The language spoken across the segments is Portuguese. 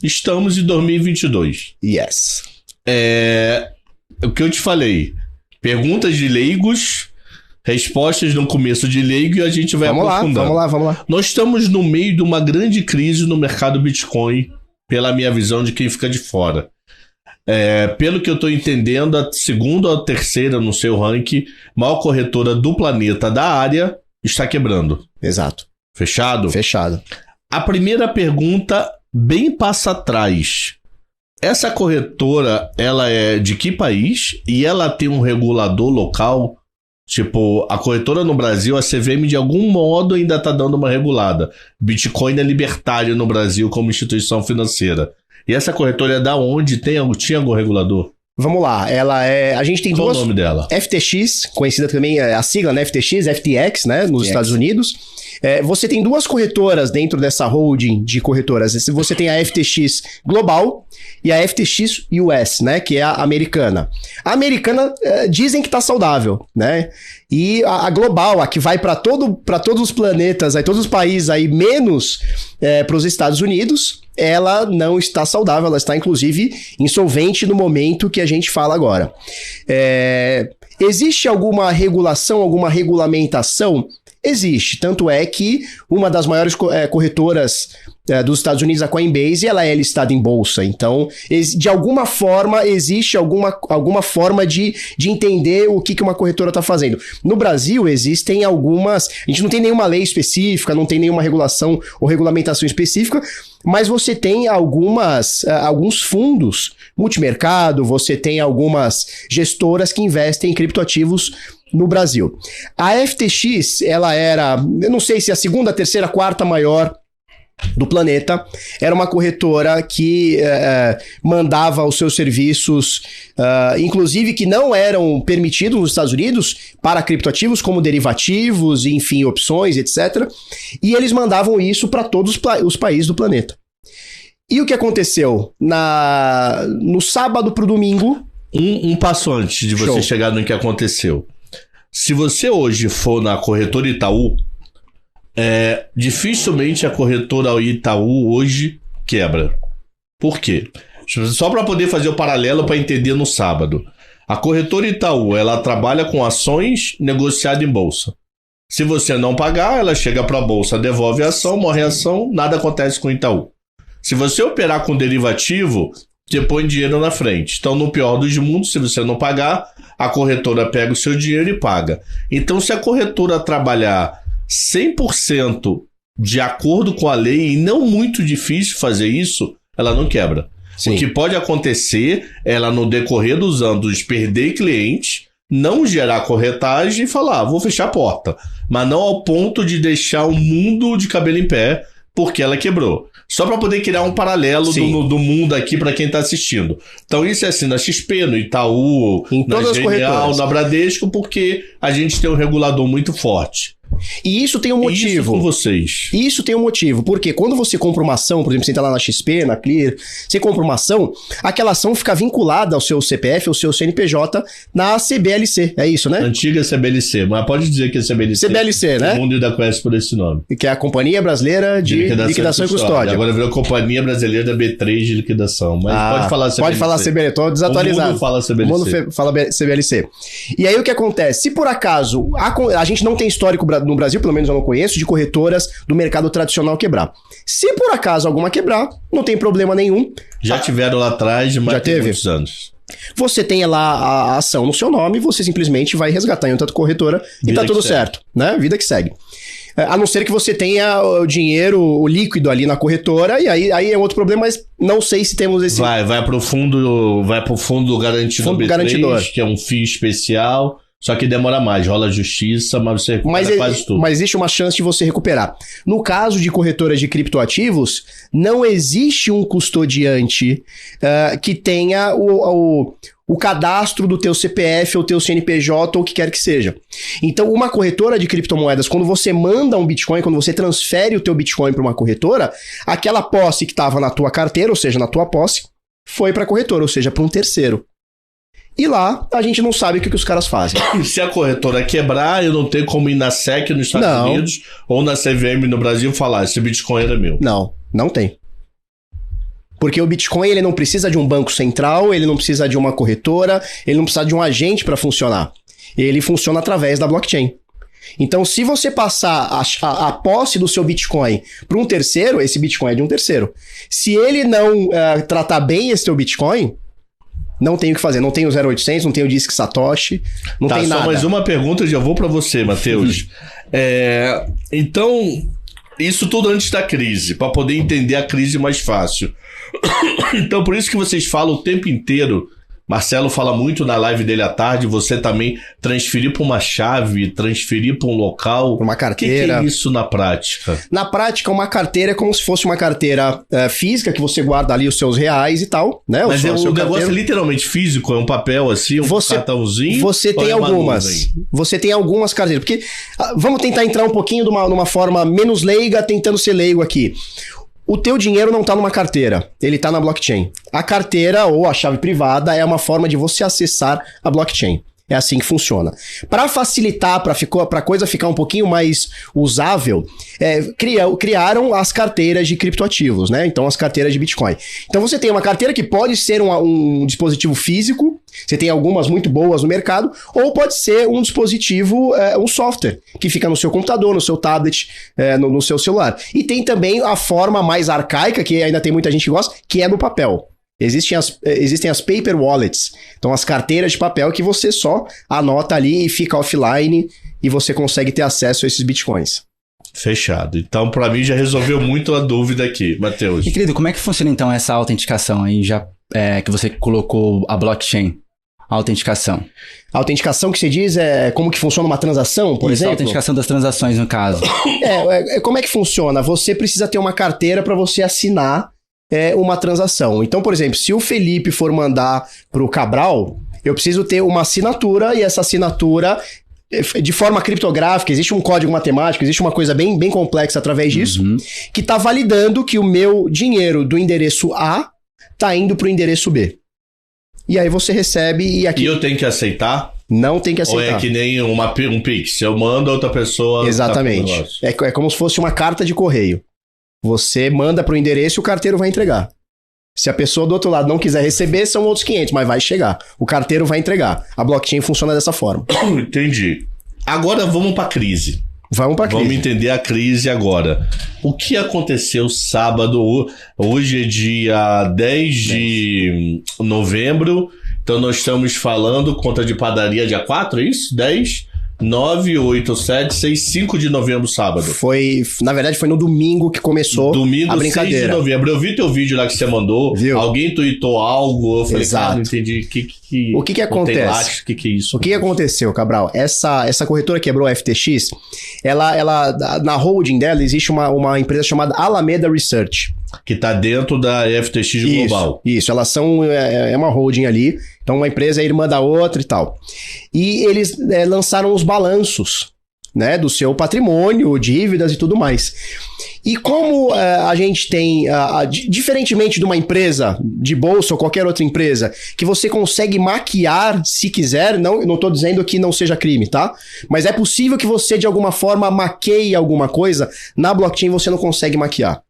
Estamos em 2022. Yes. O que eu te falei. Perguntas de leigos, respostas no começo de leigo e a gente vai aprofundando. Vamos lá. Nós estamos no meio de uma grande crise no mercado Bitcoin, pela minha visão de quem fica de fora. Pelo que eu estou entendendo, a segunda ou a terceira no seu ranking, maior corretora do planeta da área, está quebrando. Exato. Fechado? Fechado. A primeira pergunta, bem passa atrás. Essa corretora, ela é de que país? E ela tem um regulador local? Tipo, a corretora no Brasil, a CVM, de algum modo ainda está dando uma regulada. Bitcoin é libertário no Brasil como instituição financeira. E essa corretora é da onde? Tinha algum regulador? Vamos lá, a gente tem Qual duas... o nome dela? FTX, conhecida também, a sigla, né? FTX, FTX, né? Nos Estados Unidos. Você tem duas corretoras dentro dessa holding de corretoras. Você tem a FTX Global e a FTX US, né? Que é a americana. A americana dizem que está saudável, né? E a Global, a que vai para todos os planetas, aí, todos os países, aí, menos para os Estados Unidos, ela não está saudável, ela está inclusive insolvente no momento que a gente fala agora. Existe alguma regulação, alguma regulamentação? Existe, tanto é que uma das maiores corretoras dos Estados Unidos, a Coinbase, ela é listada em bolsa. Então, de alguma forma, existe alguma forma de entender o que uma corretora está fazendo. No Brasil, existem algumas... A gente não tem nenhuma lei específica, não tem nenhuma regulação ou regulamentação específica, mas você tem alguns fundos multimercado, você tem algumas gestoras que investem em criptoativos no Brasil. A FTX, ela era, eu não sei se a segunda, terceira, quarta maior do planeta, era uma corretora que mandava os seus serviços, inclusive que não eram permitidos nos Estados Unidos para criptoativos, como derivativos, enfim, opções, etc. E eles mandavam isso para todos os países do planeta. E o que aconteceu? No sábado para o domingo... Um passo antes de você chegar no que aconteceu. Se você hoje for na corretora Itaú, dificilmente a corretora Itaú hoje quebra. Por quê? Só para poder fazer o paralelo para entender no sábado. A corretora Itaú, ela trabalha com ações negociadas em bolsa. Se você não pagar, ela chega para a bolsa, devolve a ação, morre a ação, nada acontece com o Itaú. Se você operar com derivativo, você põe dinheiro na frente. Então, no pior dos mundos, se você não pagar, a corretora pega o seu dinheiro e paga. Então, se a corretora trabalhar 100% de acordo com a lei, e não muito difícil fazer isso, ela não quebra. Sim. O que pode acontecer é ela, no decorrer dos anos, perder cliente, não gerar corretagem e falar, vou fechar a porta. Mas não ao ponto de deixar o mundo de cabelo em pé, porque ela quebrou. Só para poder criar um paralelo do mundo aqui para quem está assistindo. Então isso é assim na XP, no Itaú, na Genial, na Bradesco, porque a gente tem um regulador muito forte. E isso tem um motivo. Isso com vocês. Isso tem um motivo, porque quando você compra uma ação, por exemplo, você entra lá na XP, na Clear, você compra uma ação, aquela ação fica vinculada ao seu CPF, ao seu CNPJ, na CBLC, é isso, né? Antiga CBLC, mas pode dizer que é CBLC. CBLC, né? O mundo ainda conhece por esse nome. Que é a Companhia Brasileira de Liquidação e Custódia. Agora virou Companhia Brasileira da B3 de Liquidação, mas pode falar CBLC. Pode falar CBLC, tô desatualizado. O mundo fala CBLC. O mundo fala CBLC. E aí o que acontece? Se por acaso a gente não tem histórico no Brasil, pelo menos eu não conheço, de corretoras do mercado tradicional quebrar. Se por acaso alguma quebrar, não tem problema nenhum. Já tiveram lá atrás, mas tem muitos anos. Você tem lá a ação no seu nome, você simplesmente vai resgatar em outra corretora e tá tudo certo, né? Vida que segue. A não ser que você tenha o dinheiro, o líquido ali na corretora, e aí é outro problema, mas não sei se temos esse... Vai pro fundo garantido fundo B3, garantidor, que é um FII especial. Só que demora mais, rola justiça, mas você recupera quase tudo. Mas existe uma chance de você recuperar. No caso de corretoras de criptoativos, não existe um custodiante que tenha o cadastro do teu CPF ou teu CNPJ ou o que quer que seja. Então, uma corretora de criptomoedas, quando você manda um Bitcoin, quando você transfere o teu Bitcoin para uma corretora, aquela posse que estava na tua carteira, ou seja, na tua posse, foi para a corretora, ou seja, para um terceiro. E lá, a gente não sabe o que os caras fazem. Se a corretora quebrar, eu não tenho como ir na SEC nos Estados Unidos ou na CVM no Brasil e falar, esse Bitcoin era meu. Não tem. Porque o Bitcoin ele não precisa de um banco central, ele não precisa de uma corretora, ele não precisa de um agente para funcionar. Ele funciona através da blockchain. Então, se você passar a posse do seu Bitcoin para um terceiro, esse Bitcoin é de um terceiro. Se ele não tratar bem esse seu Bitcoin, não tem o que fazer. Não tem o 0800, não tem o Disque Satoshi, não tem nada. Só mais uma pergunta, eu já vou para você, Matheus. Então, isso tudo antes da crise, para poder entender a crise mais fácil. Então, por isso que vocês falam o tempo inteiro, Marcelo fala muito na live dele à tarde, você também transferir para uma chave, transferir para um local. Uma carteira. O que é isso na prática? Na prática, uma carteira é como se fosse uma carteira física, que você guarda ali os seus reais e tal, né? Mas o negócio é literalmente físico, é um papel assim, cartãozinho? Você tem algumas. Você tem algumas carteiras. Porque, vamos tentar entrar um pouquinho numa forma menos leiga, tentando ser leigo aqui. O teu dinheiro não está numa carteira, ele está na blockchain. A carteira ou a chave privada é uma forma de você acessar a blockchain. É assim que funciona. Para facilitar, para a coisa ficar um pouquinho mais usável, criaram as carteiras de criptoativos, né? Então, as carteiras de Bitcoin. Então, você tem uma carteira que pode ser um dispositivo físico, você tem algumas muito boas no mercado, ou pode ser um dispositivo, um software, que fica no seu computador, no seu tablet, no seu celular. E tem também a forma mais arcaica, que ainda tem muita gente que gosta, que é no papel. Existem as paper wallets, então as carteiras de papel que você só anota ali e fica offline e você consegue ter acesso a esses bitcoins. Fechado. Então, para mim, já resolveu muito a dúvida aqui, Matheus. E, querido, como é que funciona então essa autenticação aí, já que você colocou a blockchain? A autenticação. A autenticação que você diz é como que funciona uma transação, por exemplo? A autenticação das transações, no caso. Como é que funciona? Você precisa ter uma carteira para você assinar uma transação. Então, por exemplo, se o Felipe for mandar para o Cabral, eu preciso ter uma assinatura e essa assinatura de forma criptográfica, existe um código matemático, existe uma coisa bem, bem complexa através disso, que está validando que o meu dinheiro do endereço A está indo para o endereço B. E aí você recebe e aqui... E eu tenho que aceitar? Não tem que aceitar. Ou é que nem um Pix? Eu mando, a outra pessoa... Exatamente. É como se fosse uma carta de correio. Você manda para o endereço e o carteiro vai entregar. Se a pessoa do outro lado não quiser receber, são outros 500, mas vai chegar. O carteiro vai entregar. A blockchain funciona dessa forma. Entendi. Agora vamos para a crise. Vamos entender a crise agora. O que aconteceu sábado? Hoje é dia 10 de novembro. Então nós estamos falando, conta de padaria dia 4, é isso? 10? 9, 8, 7, 6, 5 de novembro, sábado. Na verdade, foi no domingo que começou a brincadeira. 6 de novembro. Eu vi teu vídeo lá que você mandou. Viu? Alguém tweetou algo. Eu falei, Exato. Não entendi. O que acontece? O que é isso? O que aconteceu, Cabral? Essa corretora quebrou a FTX. Ela, na holding dela, existe uma empresa chamada Alameda Research. Que está dentro da FTX Global. Isso, elas são... É uma holding ali. Então, uma empresa é irmã da outra e tal. E eles lançaram os balanços, né, do seu patrimônio, dívidas e tudo mais. E como a gente tem, diferentemente de uma empresa de bolsa ou qualquer outra empresa, que você consegue maquiar se quiser, não estou dizendo que não seja crime, tá? Mas é possível que você, de alguma forma, maqueie alguma coisa. Na blockchain você não consegue maquiar.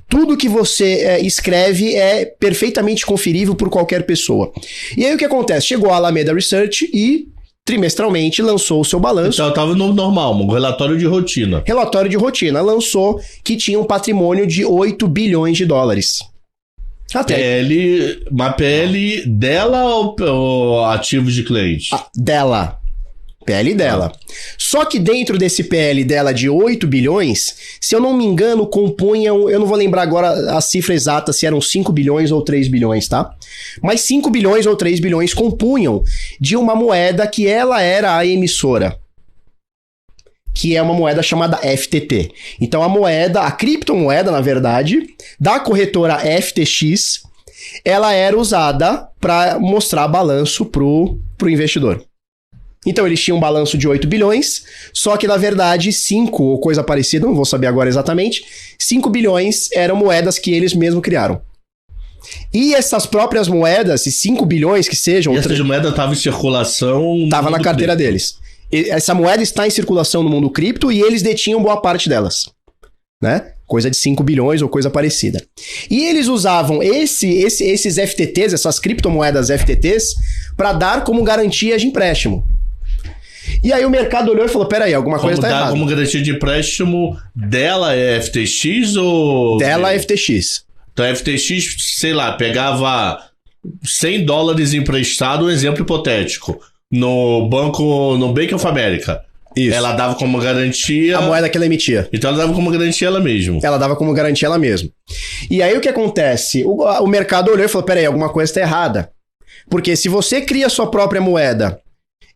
Tudo que você escreve é perfeitamente conferível por qualquer pessoa. E aí o que acontece? Chegou a Alameda Research e trimestralmente lançou o seu balanço. Então estava no normal, um relatório de rotina. Relatório de rotina. Lançou que tinha um patrimônio de 8 bilhões de dólares. Uma PL dela ou ativos de cliente? Dela. PL dela. Só que dentro desse PL dela de 8 bilhões, se eu não me engano, compunham, eu não vou lembrar agora a cifra exata se eram 5 bilhões ou 3 bilhões, tá? Mas 5 bilhões ou 3 bilhões compunham de uma moeda que ela era a emissora, que é uma moeda chamada FTT. Então a criptomoeda, na verdade, da corretora FTX, ela era usada para mostrar balanço pro investidor. Então eles tinham um balanço de 8 bilhões, só que na verdade 5 ou coisa parecida, não vou saber agora exatamente, 5 bilhões eram moedas que eles mesmos criaram. E essas próprias moedas, esses 5 bilhões que sejam... E essa moeda estava em circulação... Estava na carteira deles. Essa moeda está em circulação no mundo cripto e eles detinham boa parte delas, né? Coisa de 5 bilhões ou coisa parecida. E eles usavam esses FTTs, essas criptomoedas FTTs, para dar como garantia de empréstimo. E aí o mercado olhou e falou, peraí, alguma coisa tá errada. Como garantia de empréstimo dela é FTX ou... Dela é FTX. Então a FTX, sei lá, pegava $100 emprestado, um exemplo hipotético, no Bank of America. Isso. Ela dava como garantia... A moeda que ela emitia. Então ela dava como garantia ela mesma. Ela dava como garantia ela mesma. E aí o que acontece? O mercado olhou e falou, peraí, alguma coisa tá errada. Porque se você cria sua própria moeda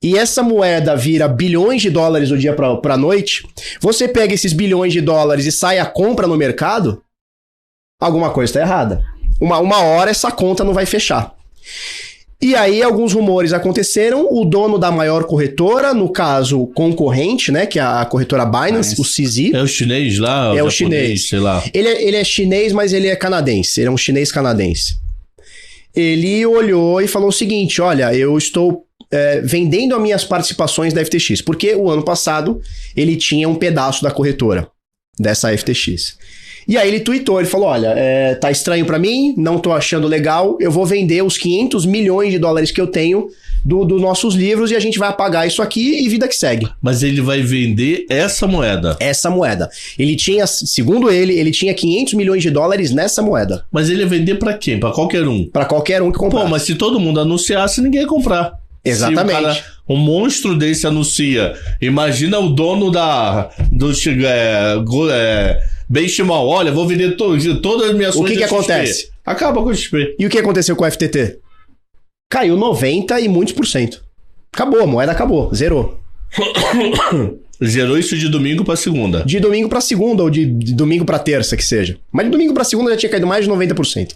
e essa moeda vira bilhões de dólares do dia pra noite, você pega esses bilhões de dólares e sai a compra no mercado, alguma coisa tá errada. Uma hora essa conta não vai fechar. E aí alguns rumores aconteceram, o dono da maior corretora, no caso concorrente, né, que é a corretora Binance, o CZ. É o chinês lá? É o japonês, chinês. Sei lá. Ele é chinês, mas ele é canadense. Ele é um chinês canadense. Ele olhou e falou o seguinte, olha, eu estou vendendo as minhas participações da FTX, porque o ano passado ele tinha um pedaço da corretora, dessa FTX. E aí ele tweetou, ele falou, olha, tá estranho pra mim, não tô achando legal, eu vou vender os 500 milhões de dólares que eu tenho dos nossos livros e a gente vai apagar isso aqui e vida que segue. Mas ele vai vender essa moeda? Essa moeda. Ele tinha, segundo ele tinha 500 milhões de dólares nessa moeda. Mas ele ia vender pra quem? Pra qualquer um? Pra qualquer um que comprasse. Pô, mas se todo mundo anunciasse, ninguém ia comprar. Exatamente. Um monstro desse anuncia. Imagina o dono Benchimol, olha, vou vender todas as minhas ações. O que acontece? Acaba com o XP. E o que aconteceu com o FTT? Caiu 90 e muitos %. Acabou, a moeda acabou, zerou. Zerou isso de domingo pra segunda. De domingo pra segunda ou de domingo pra terça, que seja. Mas de domingo pra segunda já tinha caído mais de 90%.